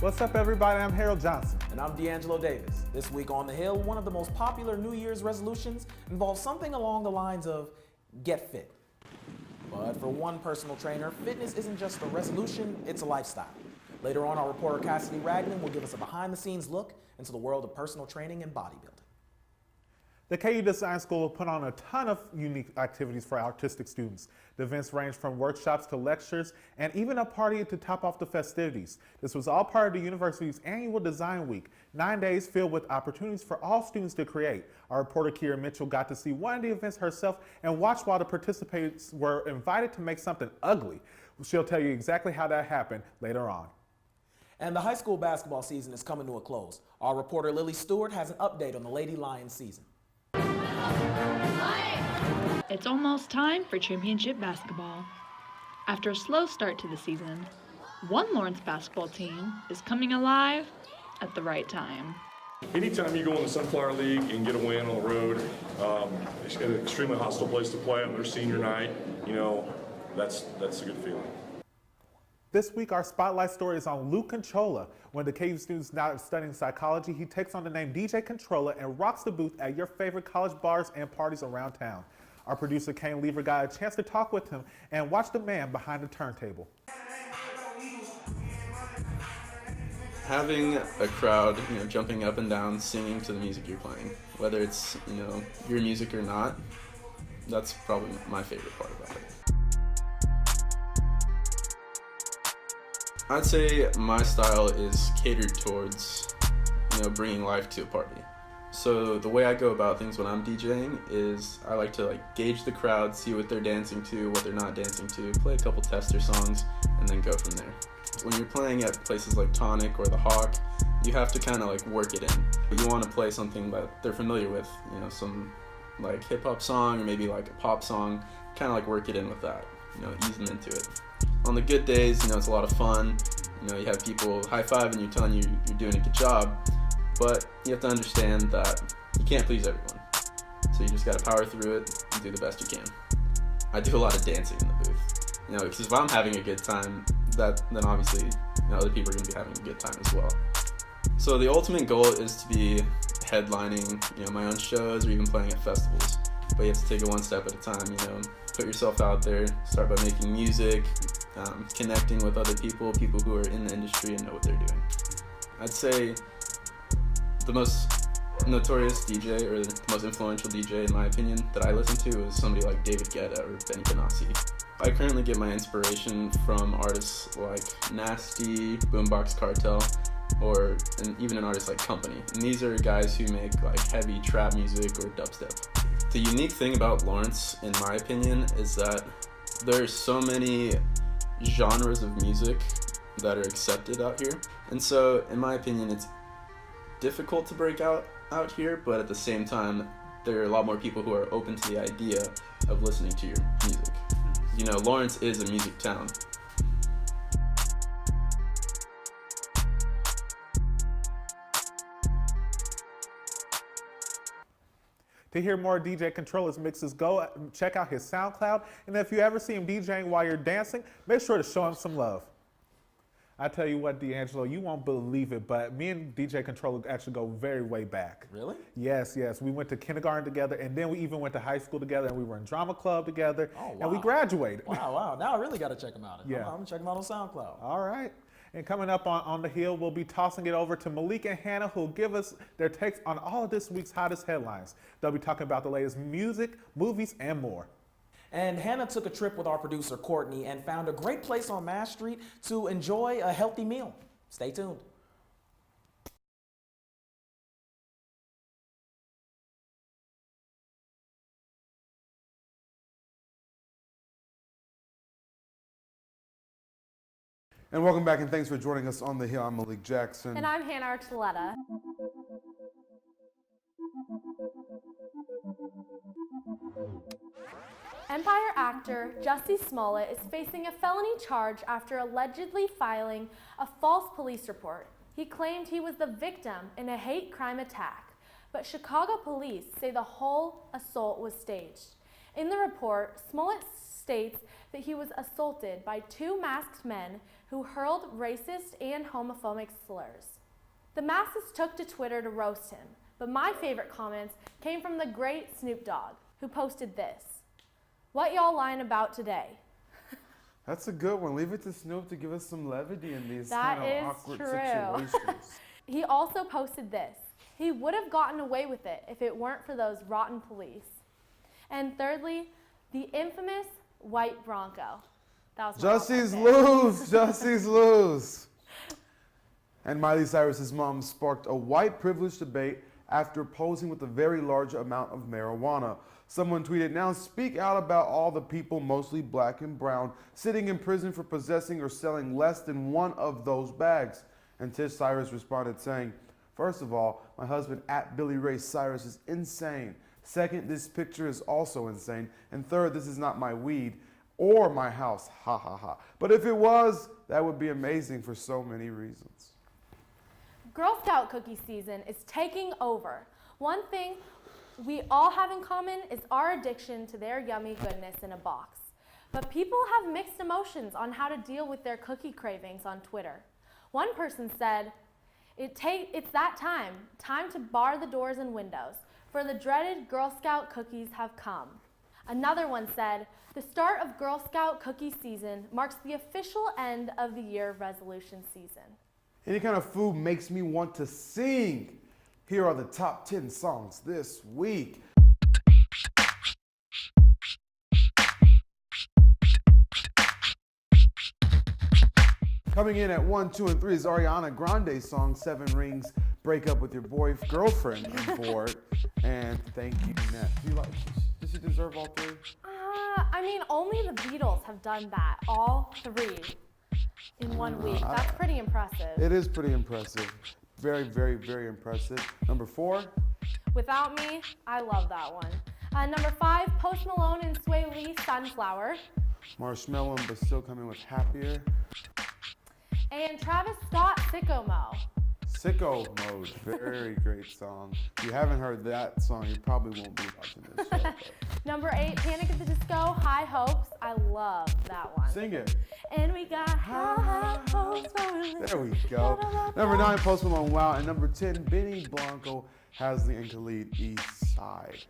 What's up, everybody? I'm Harold Johnson. And I'm Deangelo Davis. This week on The Hill, one of the most popular New Year's resolutions involves something along the lines of get fit. But for one personal trainer, fitness isn't just a resolution, it's a lifestyle. Later on, our reporter Cassidy Ragland will give us a behind-the-scenes look into the world of personal training and bodybuilding. The KU Design School will put on a ton of unique activities for artistic students. The events range from workshops to lectures and even a party to top off the festivities. This was all part of the university's annual Design Week, 9 days filled with opportunities for all students to create. Our reporter Kierra Mitchell got to see one of the events herself and watch while the participants were invited to make something ugly. She'll tell you exactly how that happened later on. And the high school basketball season is coming to a close. Our reporter Lilly Stewart has an update on the Lady Lions season. It's almost time for championship basketball. After a slow start to the season, one Lawrence basketball team is coming alive at the right time. Anytime you go in the Sunflower League and get a win on the road, it's an extremely hostile place to play on their senior night. You know, that's a good feeling. This week, our spotlight story is on Luke Controlla. When the KU student's now studying psychology, he takes on the name DJ Concholla and rocks the booth at your favorite college bars and parties around town. Our producer Cain Lever got a chance to talk with him and watch the man behind the turntable. Having a crowd, jumping up and down, singing to the music you're playing, whether it's, your music or not, that's probably my favorite part about it. I'd say my style is catered towards, bringing life to a party. So the way I go about things when I'm DJing is I like to gauge the crowd, see what they're dancing to, what they're not dancing to, play a couple tester songs, and then go from there. When you're playing at places like Tonic or the Hawk, you have to kind of work it in. You want to play something that they're familiar with, some hip hop song or maybe a pop song, kind of work it in with that, ease them into it. On the good days, it's a lot of fun. You have people high-fiving you, telling you you're doing a good job, but you have to understand that you can't please everyone. So you just got to power through it and do the best you can. I do a lot of dancing in the booth, because if I'm having a good time, then obviously other people are going to be having a good time as well. So the ultimate goal is to be headlining, my own shows or even playing at festivals. But you have to take it one step at a time, put yourself out there, start by making music, connecting with other people who are in the industry and know what they're doing. I'd say the most notorious DJ, or the most influential DJ in my opinion, that I listen to is somebody like David Guetta or Benny Benassi. I currently get my inspiration from artists like Nasty, Boombox Cartel, and even an artist like Company. And these are guys who make heavy trap music or dubstep. The unique thing about Lawrence, in my opinion, is that there's so many genres of music that are accepted out here. And so, in my opinion, it's difficult to break out here, but at the same time, there are a lot more people who are open to the idea of listening to your music. Lawrence is a music town. To hear more DJ Controlla's mixes, go check out his SoundCloud. And if you ever see him DJing while you're dancing, make sure to show him some love. I tell you what, Deangelo, you won't believe it, but me and DJ Concholla actually go very way back. Really? Yes. We went to kindergarten together, and then we even went to high school together, and we were in drama club together, and we graduated. Wow. Now I really got to check him out. Yeah. I'm going to check him out on SoundCloud. All right. And coming up on The Hill, we'll be tossing it over to Malik and Hannah, who'll give us their takes on all of this week's hottest headlines. They'll be talking about the latest music, movies, and more. And Hannah took a trip with our producer, Courtney, and found a great place on Mass Street to enjoy a healthy meal. Stay tuned. And welcome back, and thanks for joining us on The Hill. I'm Malik Jackson. And I'm Hannah Archuleta. Empire actor Jussie Smollett is facing a felony charge after allegedly filing a false police report. He claimed he was the victim in a hate crime attack, but Chicago police say the whole assault was staged. In the report, Smollett states that he was assaulted by two masked men who hurled racist and homophobic slurs. The masses took to Twitter to roast him, but my favorite comments came from the great Snoop Dogg, who posted this: "What y'all lying about today?" That's a good one. Leave it to Snoop to give us some levity in these That kind of is awkward true. situations. He also posted this: "He would have gotten away with it if it weren't for those rotten police." And thirdly, the infamous white Bronco. That was my Justice all-time favorite. lose, justice lose. And Miley Cyrus's mom sparked a white privilege debate after posing with a very large amount of marijuana. Someone tweeted, "Now speak out about all the people, mostly black and brown, sitting in prison for possessing or selling less than one of those bags." And Tish Cyrus responded saying, "First of all, my husband at Billy Ray Cyrus is insane. Second, this picture is also insane. And third, this is not my weed or my house, ha ha ha. But if it was, that would be amazing for so many reasons." Girl Scout cookie season is taking over. One thing we all have in common is our addiction to their yummy goodness in a box. But people have mixed emotions on how to deal with their cookie cravings on Twitter. One person said, "It's that time to bar the doors and windows, for the dreaded Girl Scout cookies have come." Another one said, "The start of Girl Scout cookie season marks the official end of the year resolution season." Any kind of food makes me want to sing. Here are the top 10 songs this week. Coming in at 1, 2, and 3 is Ariana Grande's song, 7 Rings, Break Up With Your Girlfriend on board. And Thank You, Next. Does she deserve all 3? I mean, only the Beatles have done that, all 3 in 1 week. That's pretty impressive. It is pretty impressive. Very, very, very impressive. Number 4. Without Me, I love that one. Number 5, Post Malone and Sway Lee, Sunflower. Marshmello and Bastille coming with Happier. And Travis Scott, Sicko Mo. Sicko Mode, very great song. If you haven't heard that song, you probably won't be watching this show. Number 8, Panic at the Disco, High Hopes. I love that one. Sing it. And we got high hopes for a There we go. Number 9, Post Malone, Wow. And number 10, Benny Blanco, Hasley and Khalid, East Side.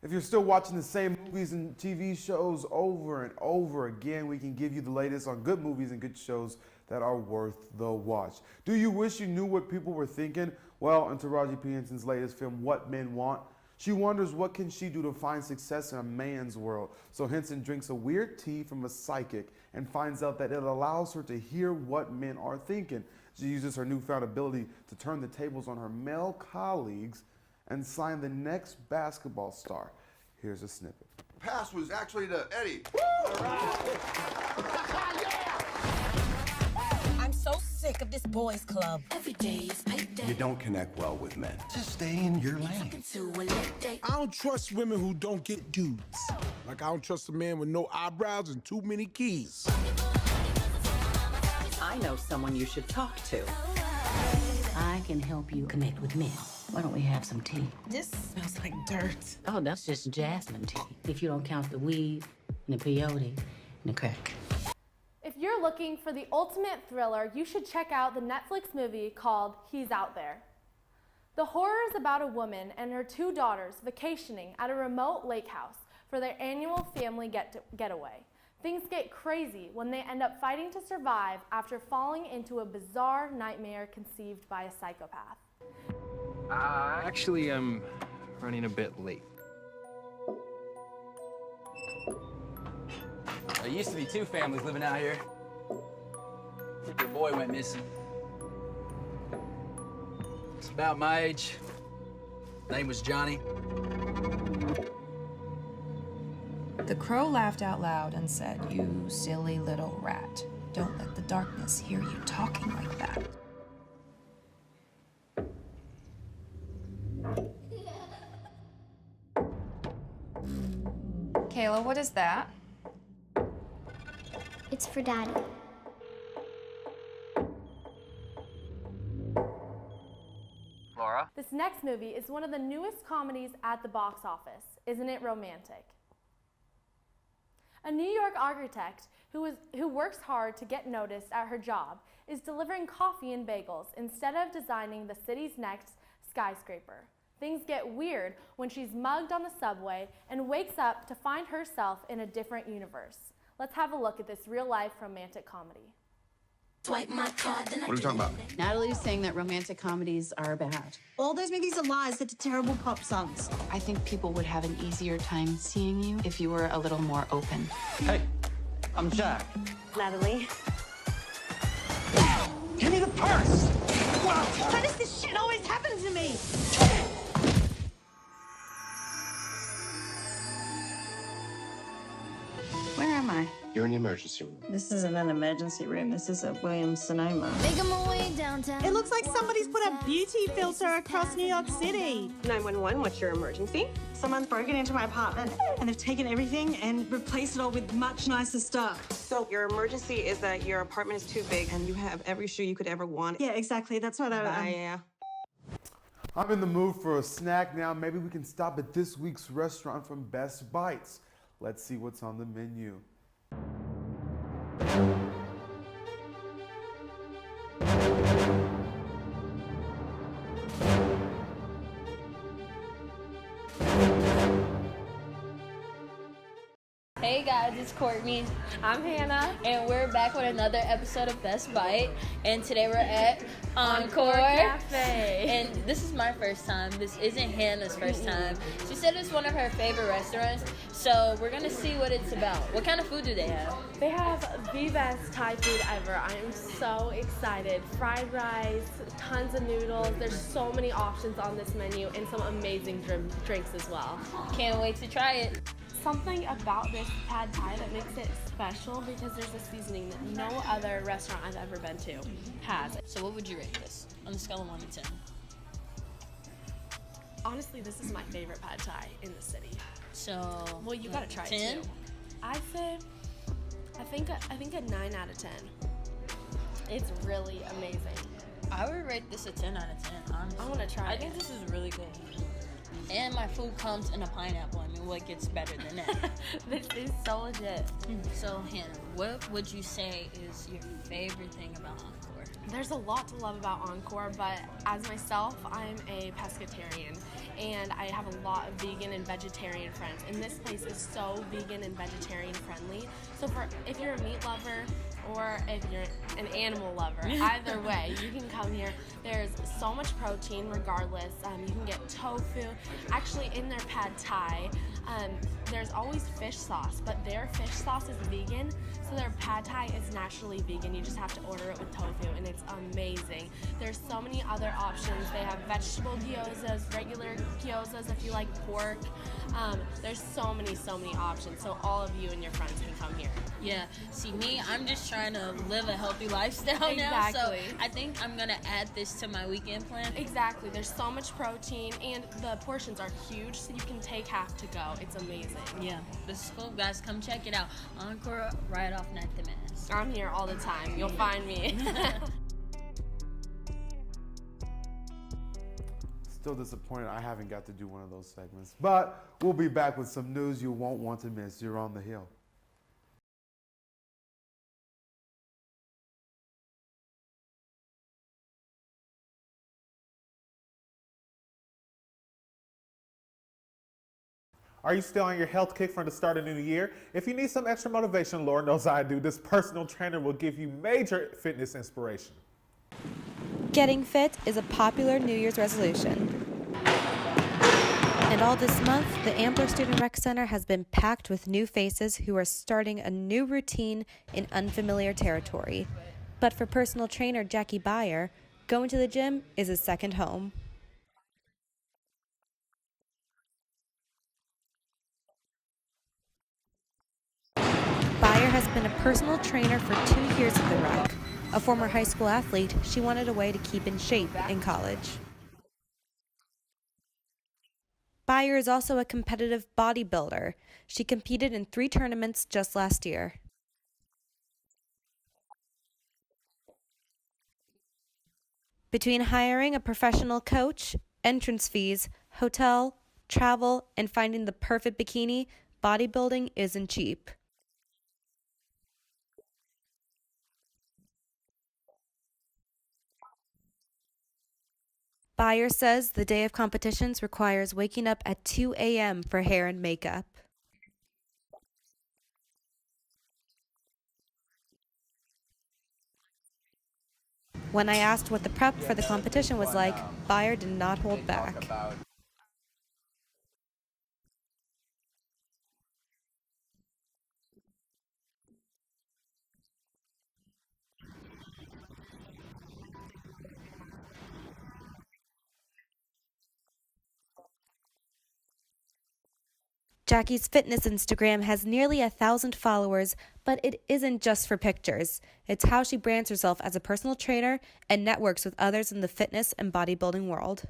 If you're still watching the same movies and TV shows over and over again, we can give you the latest on good movies and good shows that are worth the watch. Do you wish you knew what people were thinking? Well, in Taraji P. Henson's latest film, What Men Want, she wonders what can she do to find success in a man's world. So Henson drinks a weird tea from a psychic and finds out that it allows her to hear what men are thinking. She uses her newfound ability to turn the tables on her male colleagues and sign the next basketball star. Here's a snippet. Pass was actually to Eddie. I'm so sick of this boys club. Every day is my day. You don't connect well with men. Just stay in your lane. I don't trust women who don't get dudes. Like I don't trust a man with no eyebrows and too many keys. I know someone you should talk to. I can help you connect with men. Why don't we have some tea? This smells like dirt. Oh, that's just jasmine tea. If you don't count the weed and the peyote and the crack. If you're looking for the ultimate thriller, you should check out the Netflix movie called He's Out There. The horror is about a woman and her 2 daughters vacationing at a remote lake house for their annual family getaway. Things get crazy when they end up fighting to survive after falling into a bizarre nightmare conceived by a psychopath. Actually, I'm running a bit late. There used to be 2 families living out here. Your boy went missing. It's about my age. Name was Johnny. The crow laughed out loud and said, "You silly little rat. Don't let the darkness hear you talking like that." Kayla, what is that? It's for Daddy. Laura? This next movie is one of the newest comedies at the box office. Isn't it romantic? A New York architect who works hard to get noticed at her job is delivering coffee and bagels instead of designing the city's next skyscraper. Things get weird when she's mugged on the subway and wakes up to find herself in a different universe. Let's have a look at this real-life romantic comedy. What are we talking about? Natalie's saying that romantic comedies are bad. All those movies are lies. They're terrible pop songs. I think people would have an easier time seeing you if you were a little more open. Hey, I'm Jack. Natalie. Give me the purse! Why does this shit always happen to me? Where am I? You're in the emergency room. This isn't an emergency room. This is a Williams-Sonoma. Making my way downtown. It looks like somebody's put a beauty filter across New York City. 911, what's your emergency? Someone's broken into my apartment and they've taken everything and replaced it all with much nicer stuff. So your emergency is that your apartment is too big and you have every shoe you could ever want. Yeah, exactly. That's what Yeah. I'm in the mood for a snack now. Maybe we can stop at this week's restaurant from Best Bites. Let's see what's on the menu. Hey guys, it's Courtney. I'm Hannah. And we're back with another episode of Best Bite. And today we're at Encore Cafe. And this is my first time. This isn't Hannah's first time. She said it's one of her favorite restaurants. So we're gonna see what it's about. What kind of food do they have? They have the best Thai food ever. I am so excited. Fried rice, tons of noodles. There's so many options on this menu and some amazing drinks as well. Can't wait to try it. Something about this pad thai that makes it special because there's a seasoning that no other restaurant I've ever been to has. So what would you rate this on the scale of 1 to 10? Honestly, this is my favorite pad thai in the city. So well, you gotta try 10? it too. I think a 9 out of 10. It's really amazing. I would rate this a 10 out of 10, honestly. I want to try it. I think this is really good. And my food comes in a pineapple. I mean, what gets better than that? This is so legit. So, Hannah, what would you say is your favorite thing about Encore? There's a lot to love about Encore, but as myself, I'm a pescatarian, and I have a lot of vegan and vegetarian friends, and this place is so vegan and vegetarian friendly. So if you're a meat lover or if you're an animal lover, either way, you can come here. There's so much protein regardless. You can get tofu. Actually, in their pad thai, there's always fish sauce, but their fish sauce is vegan, so their pad thai is naturally vegan. You just have to order it with tofu, and it's amazing. There's so many other options. They have vegetable gyozas, regular gyozas if you like pork. There's so many options, so all of you and your friends can come here. Yeah, see me, I'm just trying to live a healthy lifestyle now, so I think I'm gonna add this to my weekend plan. Exactly, there's so much protein, and the portions are huge, so you can take half to go. It's amazing. Yeah, this is cool, guys. Come check it out. Encore right off 9th and Mass. I'm here all the time. You'll find me. Still disappointed I haven't got to do one of those segments. But we'll be back with some news you won't want to miss. You're on the Hill. Are you still on your health kick for the start of the new year? If you need some extra motivation, Lord knows I do, this personal trainer will give you major fitness inspiration. Getting fit is a popular New Year's resolution. And all this month, the Ambler Student Rec Center has been packed with new faces who are starting a new routine in unfamiliar territory. But for personal trainer Jackie Byer, going to the gym is a second home. Byer has been a personal trainer for 2 years at the Rec. A former high school athlete, she wanted a way to keep in shape in college. Byer is also a competitive bodybuilder. She competed in 3 tournaments just last year. Between hiring a professional coach, entrance fees, hotel, travel, and finding the perfect bikini, bodybuilding isn't cheap. Byer says the day of competitions requires waking up at 2 a.m. for hair and makeup. When I asked what the prep for the competition was like, Byer did not hold back. Jackie's fitness Instagram has nearly 1,000 followers, but it isn't just for pictures. It's how she brands herself as a personal trainer and networks with others in the fitness and bodybuilding world.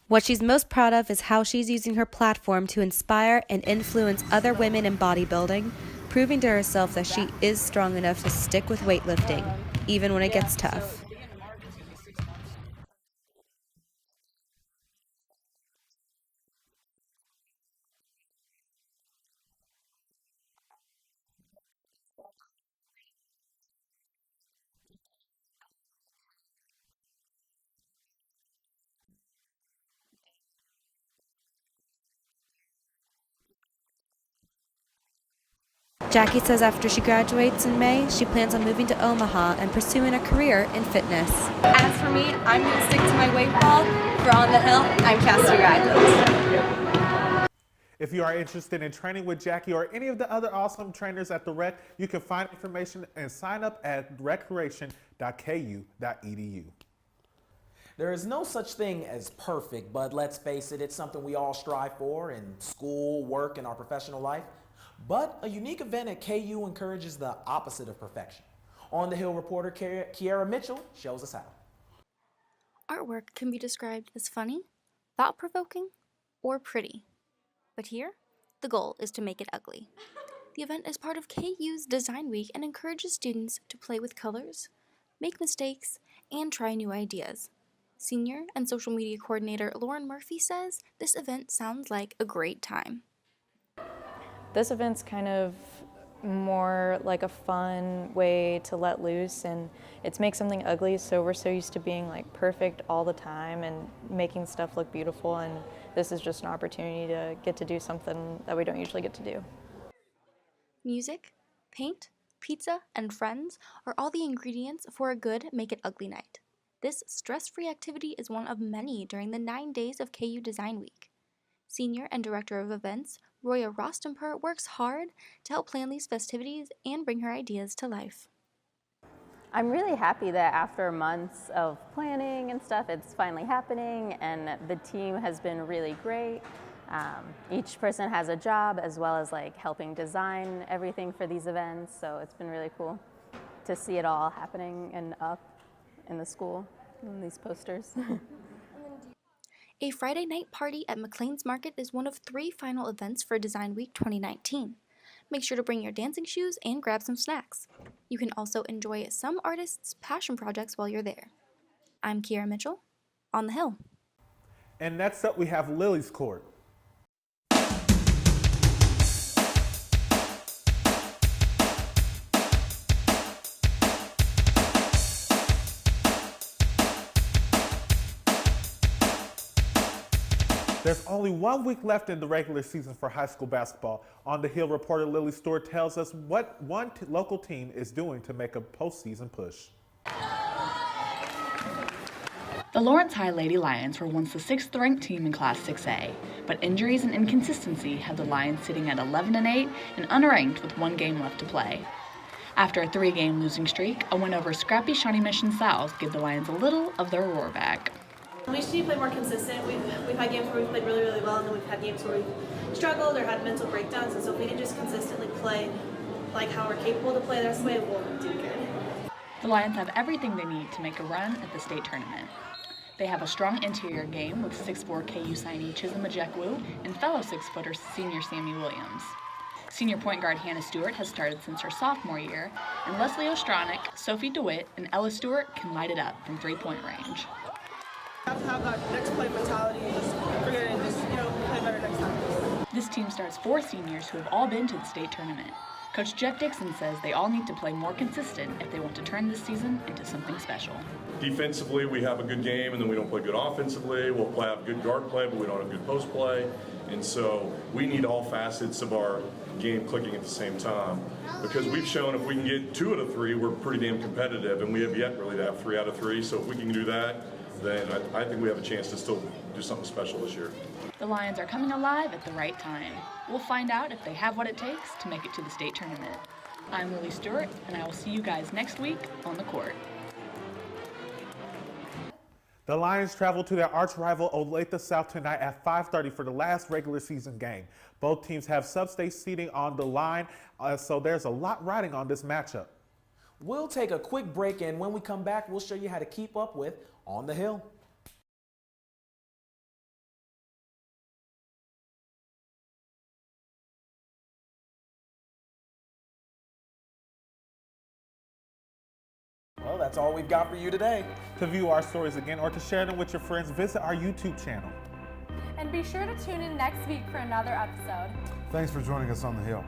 What she's most proud of is how she's using her platform to inspire and influence other women in bodybuilding, proving to herself that she is strong enough to stick with weightlifting, even when it gets tough. Jackie says after she graduates in May, she plans on moving to Omaha and pursuing a career in fitness. As for me, I'm going to stick to my weight ball. For On the Hill, I'm Cassidy Ragland. If you are interested in training with Jackie or any of the other awesome trainers at the Rec, you can find information and sign up at recreation.ku.edu. There is no such thing as perfect, but let's face it, it's something we all strive for in school, work, and our professional life. But a unique event at KU encourages the opposite of perfection. On the Hill reporter Kierra Mitchell shows us how. Artwork can be described as funny, thought-provoking, or pretty. But here, the goal is to make it ugly. The event is part of KU's Design Week and encourages students to play with colors, make mistakes, and try new ideas. Senior and social media coordinator Lauren Murphy says this event sounds like a great time. This event's kind of more like a fun way to let loose, and it's make something ugly, so we're so used to being like perfect all the time and making stuff look beautiful, and this is just an opportunity to get to do something that we don't usually get to do. Music, paint, pizza, and friends are all the ingredients for a good Make It Ugly night. This stress-free activity is one of many during the 9 days of KU Design Week. Senior and Director of Events, Roya Rostemper, works hard to help plan these festivities and bring her ideas to life. I'm really happy that after months of planning and stuff, it's finally happening, and the team has been really great. Each person has a job as well as like helping design everything for these events, so it's been really cool to see it all happening and up in the school, in these posters. A Friday night party at McLean's Market is one of 3 final events for Design Week 2019. Make sure to bring your dancing shoes and grab some snacks. You can also enjoy some artists' passion projects while you're there. I'm Kierra Mitchell, On the Hill. And next up we have Lilly's Court. There's only 1 week left in the regular season for high school basketball. On the Hill reporter Lilly Stewart tells us what one local team is doing to make a postseason push. The Lawrence High Lady Lions were once the 6th ranked team in Class 6A, but injuries and inconsistency had the Lions sitting at 11-8 and unranked with 1 game left to play. After a 3-game losing streak, a win over scrappy Shawnee Mission South gave the Lions a little of their roar back. We just need to play more consistent. We've had games where we've played really, really well, and then we've had games where we've struggled or had mental breakdowns. And so if we can just consistently play like how we're capable to play the rest of the way, we'll do good. The Lions have everything they need to make a run at the state tournament. They have a strong interior game with 6'4" KU signee Chisholm Ajekwu and fellow 6-footer senior Sammy Williams. Senior point guard Hannah Stewart has started since her sophomore year, and Leslie Ostronic, Sophie DeWitt, and Ella Stewart can light it up from 3-point range. Have to have that next play mentality and just forget it and just, play better next time. This This team starts 4 seniors who have all been to the state tournament. Coach Jeff Dixon says they all need to play more consistent if they want to turn this season into something special. Defensively, we have a good game, and then we don't play good offensively. We'll have good guard play, but we don't have good post play. And so we need all facets of our game clicking at the same time, because we've shown if we can get 2 out of 3, we're pretty damn competitive, and we have yet really to have 3 out of 3. So if we can do that, then I think we have a chance to still do something special this year. The Lions are coming alive at the right time. We'll find out if they have what it takes to make it to the state tournament. I'm Lilly Stewart, and I will see you guys next week on the court. The Lions travel to their arch-rival Archuleta South tonight at 5:30 for the last regular season game. Both teams have sub-state seating on the line, so there's a lot riding on this matchup. We'll take a quick break, and when we come back, we'll show you how to keep up with On the Hill. Well, that's all we've got for you today. To view our stories again or to share them with your friends, visit our YouTube channel. And be sure to tune in next week for another episode. Thanks for joining us on the Hill.